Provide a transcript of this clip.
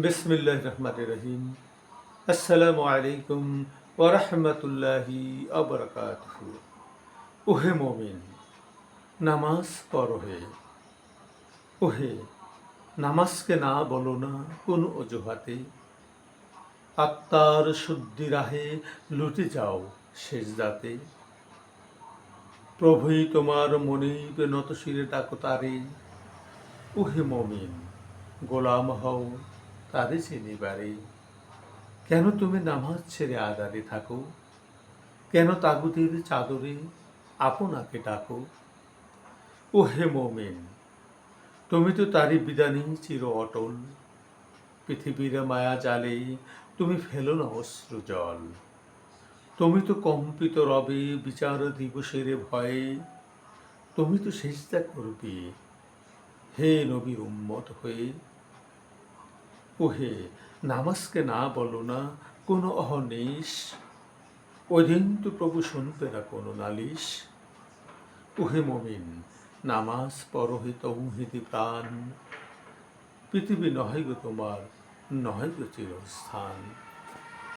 বিসমিল্লাহির রহমানির রহিম। আসসালামু আলাইকুম ওয়া রাহমাতুল্লাহি ওয়া বারাকাতুহু। ওহে মুমিন, নামাজ পড়ো হে। ওহে, নামাজকে না বলো না কোন অজুহাতে। আত্মার শুদ্ধি রাহে লুটে যাও সেজদাতে। প্রভুই তোমার মনিব নত শিরে ডাকো তারে। ওহে মুমিন, গোলাম হও তারে চিনিবারে। কেন তুমি নামাজ ছেড়ে আড়ালে থাকো? কেন তাগুতের চাদরে আপনাকে ডাকো? ওহে মুমিন, তুমি তো তারই বিধানে চির অটল। পৃথিবীর মায়া জালে তুমি ফেলো না অশ্রু জল। তুমি তো কম্পিত রবে বিচার দিবসের ভয়ে। তুমি তো সেজদা করবে হে নবীর উম্মত হয়ে। ওহে, নামাজকে না বলো না কোনো অহর্নিশ। ওইদিন তো প্রভু শুনবে না কোনো নালিশ। ওহে মুমিন, নামাজ পড়ো হে তৌহিদি প্রাণ। পৃথিবী নহে গো তোমার, নহে গো চিরস্থান।